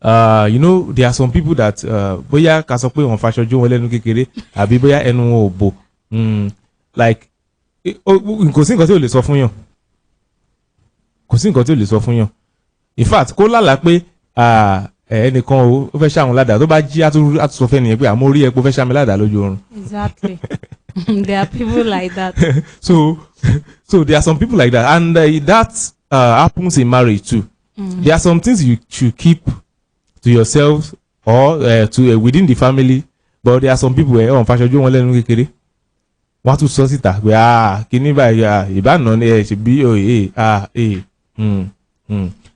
You know, there are some people that bóyá ká sọ pé wọ́n faṣọjú wọn lẹ́nu kékeré àbí bóyá ẹnu wọn ò bò like kò sí nǹkan tí ò lè sọ fún yàn, kò sí nǹkan tí ò lè sọ fún yàn. In fact kó lálàá pé ẹnìkan ó fẹ́ ṣàwọn ládàá tó bá jí á tún sọ fẹ́ nìyẹn pé àmọ́ orí ẹ pé ó fẹ́ ṣàmì ládàá lójú oorun. Exactly. There are people like that. so there are some people like that, and that happens in marriage too. There are some things you should keep to yourself or to within the family, but there are some people on faṣọjú wọn lẹ́nu kékeré wọ́n tún sọ síta pé kíní báyìí ìbáná ni ẹ ṣe bí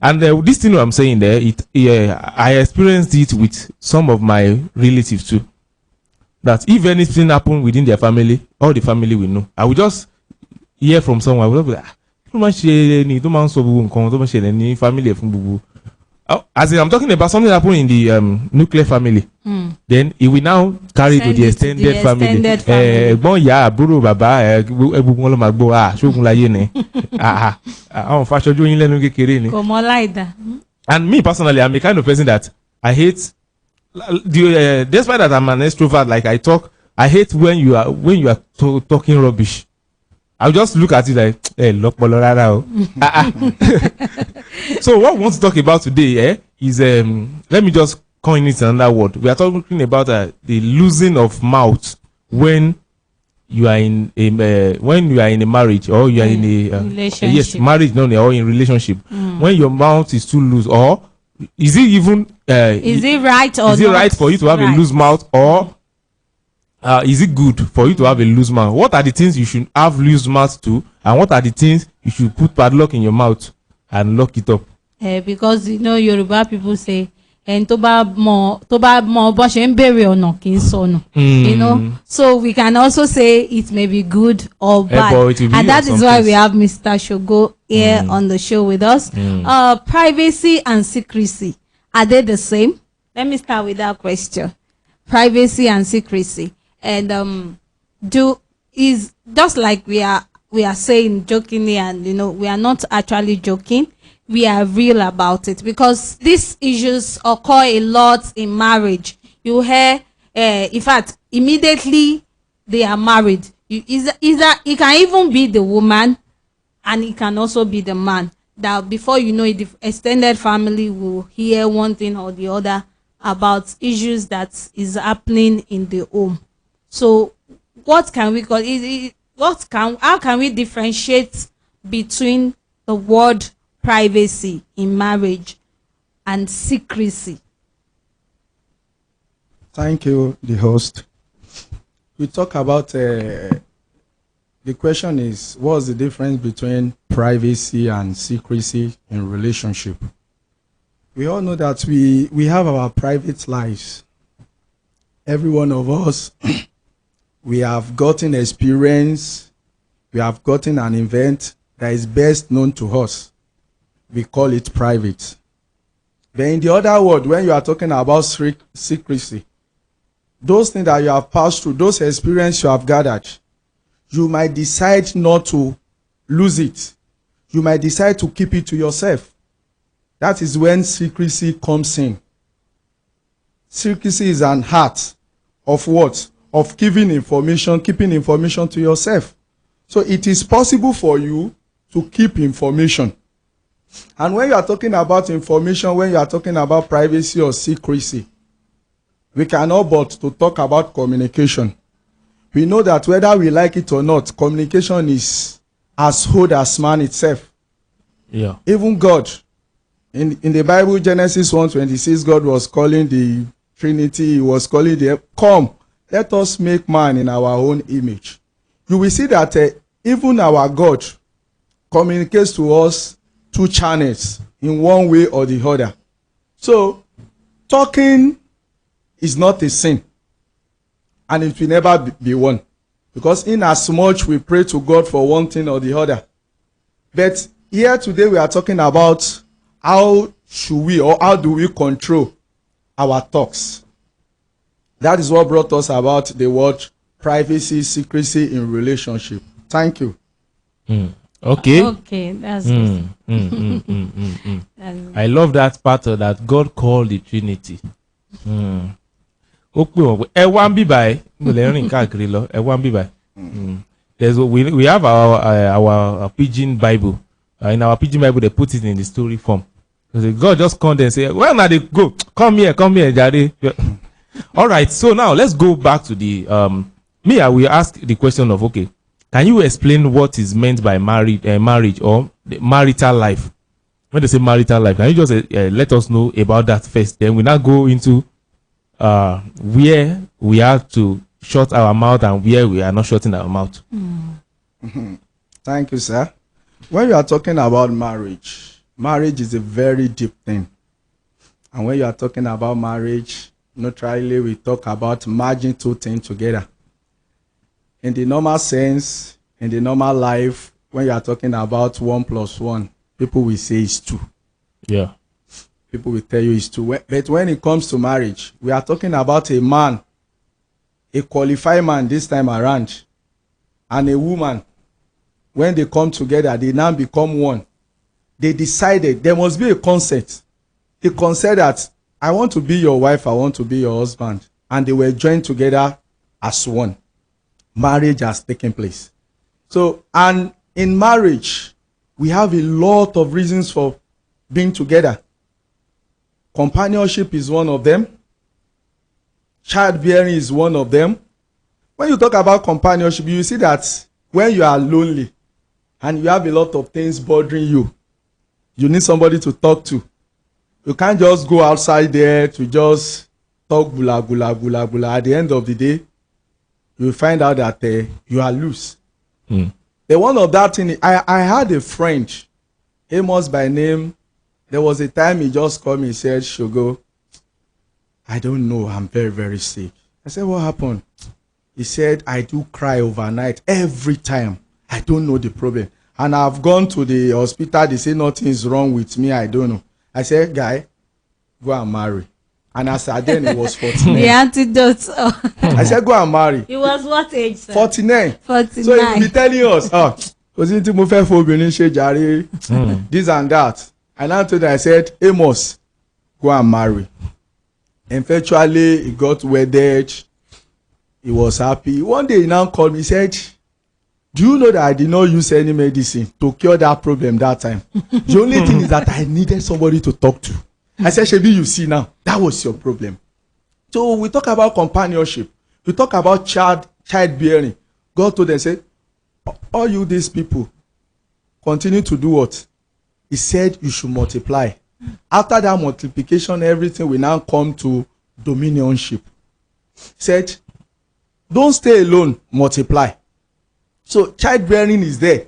and this thing I'm saying there, I experienced it with some of my relatives too. That if anything happen within their family, all the family will know. I will just hear from someone. I will be like, tó máa ń ṣe ni tó máa ń sọ gbogbo nǹkan tó máa ń ṣẹlẹ̀ ní family fún gbogbo. As in, I'm talking about something that happened in the nuclear family. Then it will now carry to the extended family. Ẹ̀gbọ́n ìyá àbúrò bàbá gbogbo wọn ló máa gbọ́ ṣóògùn láyé ni. Àwọn fàṣọjú yín lẹ́nu kékeré ni. Kò mọ láìda. And me personally, I'm the kind of person that I hate. Despite that I'm an extrovert, like I hate when you are talking rubbish. I'll just look at it like, lọ́pọlọ rárá o. So what we want to talk about today is let me just coin it another word. We are talking about the losing of mouth when you are in a marriage or you are in a relationship. Yes, marriage or in relationship. When your mouth is too loose, or is it even is it right or is it right for you to have a loose mouth, or is it good for you to have a loose mouth? What are the things you should have loose mouth to, and what are the things you should put padlock in your mouth and lock it up? Because you know Yoruba people say and tó bá mọ bó ṣe ń béèrè ọ̀nà kì í sọnù. You know, so we can also say it may be good or bad, and that is why we have Mr. Shogo here on the show with us. Privacy and secrecy, are they the same? Let me start with that question. Privacy and secrecy, and is just like we are saying jokingly, and you know we are not actually joking. We are real about it, because these issues occur a lot in marriage. You hear, in fact, immediately they are married. It can even be the woman, and it can also be the man. That before you know it, the extended family will hear one thing or the other about issues that is happening in the home. So, what can we call it? How can we differentiate between the word privacy in marriage and secrecy? Thank you, the host. We talk about the question is, what's the difference between privacy and secrecy in relationship? We all know that we have our private lives. Every one of us, we have gotten experience, we have gotten an event that is best known to us. We call it private. But in the other word, when you are talking about secrecy, those things that you have passed through, those experiences you have gathered, you might decide not to lose it. You might decide to keep it to yourself. That is when secrecy comes in. Secrecy is an art of what? Of keeping information to yourself. So it is possible for you to keep information. And when you are talking about information, when you are talking about privacy or secrecy, we cannot but to talk about communication. We know that whether we like it or not, communication is as old as man itself. Yeah. Even God, in the Bible, Genesis 1:26, God was calling the Trinity, he was calling come, let us make man in our own image. You will see that even our God communicates to us through channels in one way or the other. So, talking is not a sin, and it will never be one, because in as much we pray to God for one thing or the other. But here today we are talking about how should we, or how do we control our talks. That is what brought us about the word privacy, secrecy in relationship. Thank you. Okay. Okay, that's good. I love that part of that God called the Trinity. Ó pè wọ́n pé ẹ wá ń bí báyìí mo lè rìn káàkiri lọ ẹ wá ń bí báyìí. We have our pidgin Bible. In our pidgin Bible, they put it in the story form. So God just come there and say, "Where now they go? Come here, Jari." All right. So now let's go back to the I will ask the question of, okay, can you explain what is meant by marriage or the marital life? When they say marital life, can you just let us know about that first? Then we now go into where we have to shut our mouth and where we are not shutting our mouth. Thank you, sir. When you are talking about marriage is a very deep thing. And when you are talking about marriage, naturally we talk about merging two things together. In the normal sense, in the normal life, when you are talking about 1 + 1, people will say it's 2. Yeah. People will tell you it's 2. But when it comes to marriage, we are talking about a man, a qualified man this time around, and a woman. When they come together, they now become one. They decided there must be a consent. The consent that I want to be your wife, I want to be your husband. And they were joined together as one. Marriage has taken place. So, and in marriage, we have a lot of reasons for being together. Companionship is one of them. Childbearing is one of them. When you talk about companionship, you see that when you are lonely and you have a lot of things bothering you, you need somebody to talk to. You can't just go outside there to just talk bula bula bula bula. At the end of the day, you will find out that you are loose. The one of that thing, I had a friend, Amos by name. There was a time he just called me and said, "Shogo, I don't know, I'm very, very sick." I said, "What happened?" He said, "I do cry overnight every time. I don't know the problem. And I've gone to the hospital, they say nothing is wrong with me, I don't know." I said, "Guy, go and marry." And as I then, it was 49. The antidote. I said, "Go and marry." It was what age, sir? 49. 49. So he will be telling us, this and that. And after that, I said, "Amos, go and marry." Eventually, he got wedded. He was happy. One day, he now called me, he said, "Do you know that I did not use any medicine to cure that problem that time? The only thing is that I needed somebody to talk to." I said, "Shebi, you see now, that was your problem." So we talk about companionship. We talk about childbearing. God told them, say, "All you these people, continue to do what?" He said, "You should multiply." After that multiplication, everything will now come to dominionship. He said, "Don't stay alone, multiply." So childbearing is there.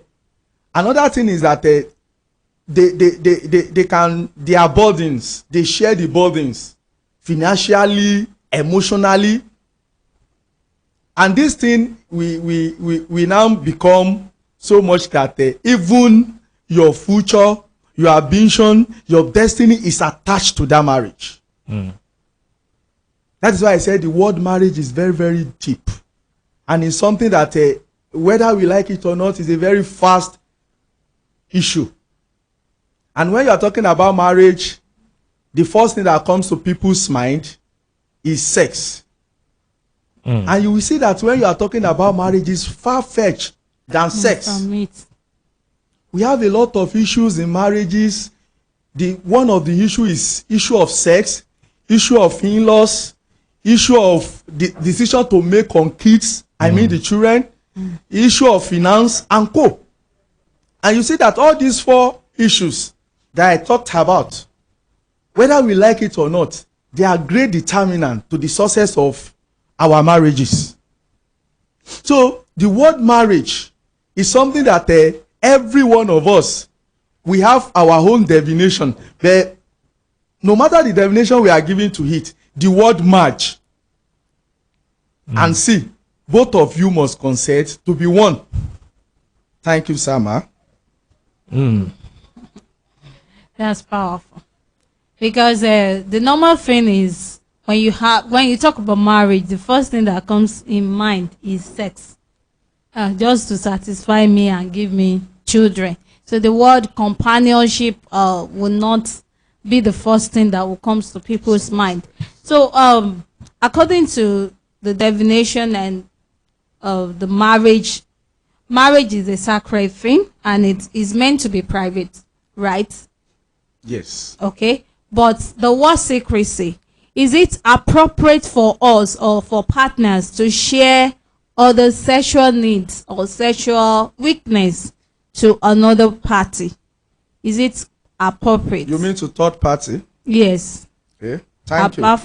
Another thing is that their burdens, they share the burdens financially, emotionally. And this thing we now become so much that even your future, your ambition, your destiny is attached to that marriage. That is why I said the word marriage is very, very deep. And it's something that whether we like it or not is a very fast issue. And when you are talking about marriage, the first thing that comes to people's mind is sex. And you will see that when you are talking about marriage, it's far-fetched than sex. We have a lot of issues in marriages. One of the issues is issue of sex, issue of in-laws, issue of the decision to make on kids, I mean the children, issue of finance and co. And you see that all these 4 issues that I talked about, whether we like it or not, they are great determinant to the success of our marriages. So the word marriage is something that every one of us, we have our own definition. But no matter the definition we are giving to it, the word marriage, and see, both of you must consent to be one. Thank you, Sama. That's powerful. Because the normal thing is when you talk about marriage, the first thing that comes in mind is sex. Just to satisfy me and give me children. So the word companionship will not be the first thing that will come to people's mind. So according to the definition and the marriage is a sacred thing and it is meant to be private, right? Yes. Okay. But the word secrecy, is it appropriate for us or for partners to share other sexual needs or sexual weakness to another party? Is it appropriate? You mean to third party? Yes. Okay. Thank you. Apart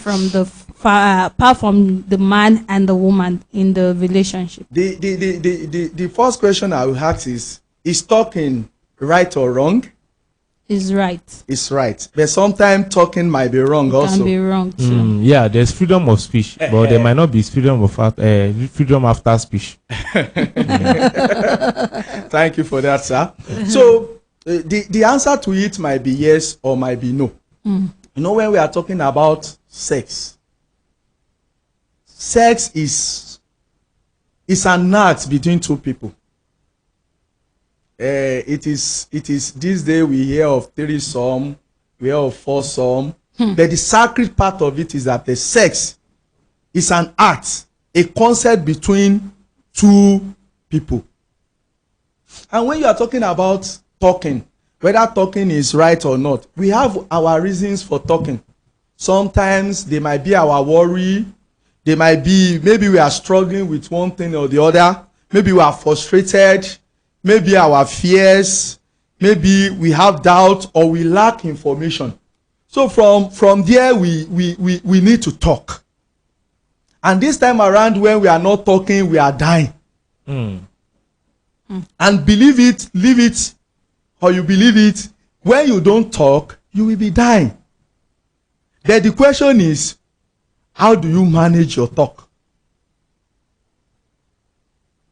from the man and the woman in the relationship. The first question I will ask is talking right or wrong? Is right. It's right. But sometimes talking might be wrong also. Can be wrong too. Yeah, there's freedom of speech, but there might not be freedom after speech. Thank you for that, sir. So the answer to it might be yes or might be no. You know, when we are talking about sex is an act between two people. It is this day we hear of threesome, we hear of foursome, but the sacred part of it is that the sex is an act, a concept between two people. And when you are talking about talking, whether talking is right or not, we have our reasons for talking. Sometimes they might be our worry, they might be maybe we are struggling with one thing or the other, maybe we are frustrated, maybe our fears, maybe we have doubt or we lack information. So from there we need to talk. And this time around when we are not talking, we are dying. And believe it, leave it, or you believe it, when you don't talk, you will be dying. But the question is, how do you manage your talk?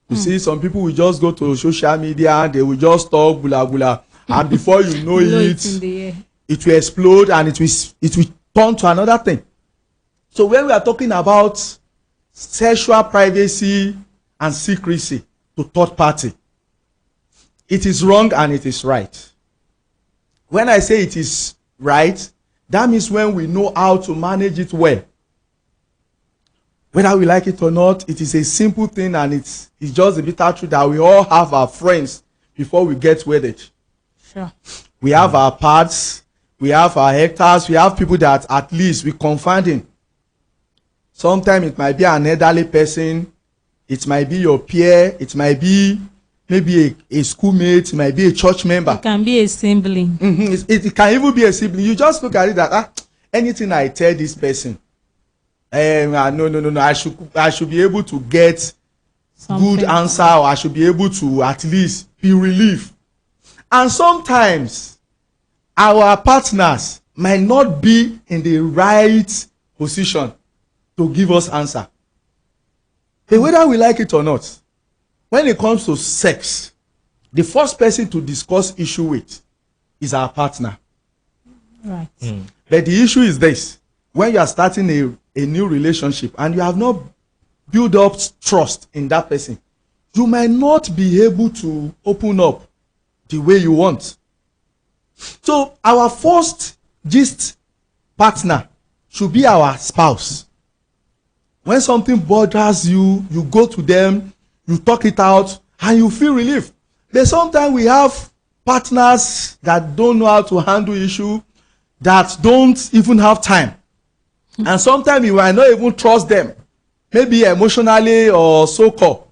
You see, some people will just go to social media and they will just talk bula bula, and before you know it will explode and it will turn to another thing. So when we are talking about sexual privacy and secrecy to third party, it is wrong and it is right. When I say it is right, that means when we know how to manage it well. Whether we like it or not, it is a simple thing, and it's just a bitter truth that we all have our friends before we get wedded. Sure. We have our parts, we have our hectares, we have people that at least we confide in. Sometimes it might be an elderly person, it might be your peer, it might be maybe a schoolmate, it might be a church member. It can be a sibling. It can even be a sibling. You just look at it that anything I tell this person, no, I should be able to get something, good answer, or I should be able to at least be relieved. And sometimes our partners might not be in the right position to give us answer. But whether we like it or not, when it comes to sex, the first person to discuss issue with is our partner. Right. But the issue is this: when you are starting a new relationship and you have not built up trust in that person, you might not be able to open up the way you want. So our first gist partner should be our spouse. When something bothers you, you go to them, you talk it out, and you feel relief. But sometimes we have partners that don't know how to handle issue, that don't even have time. And sometimes you might not even trust them, maybe emotionally or so-called.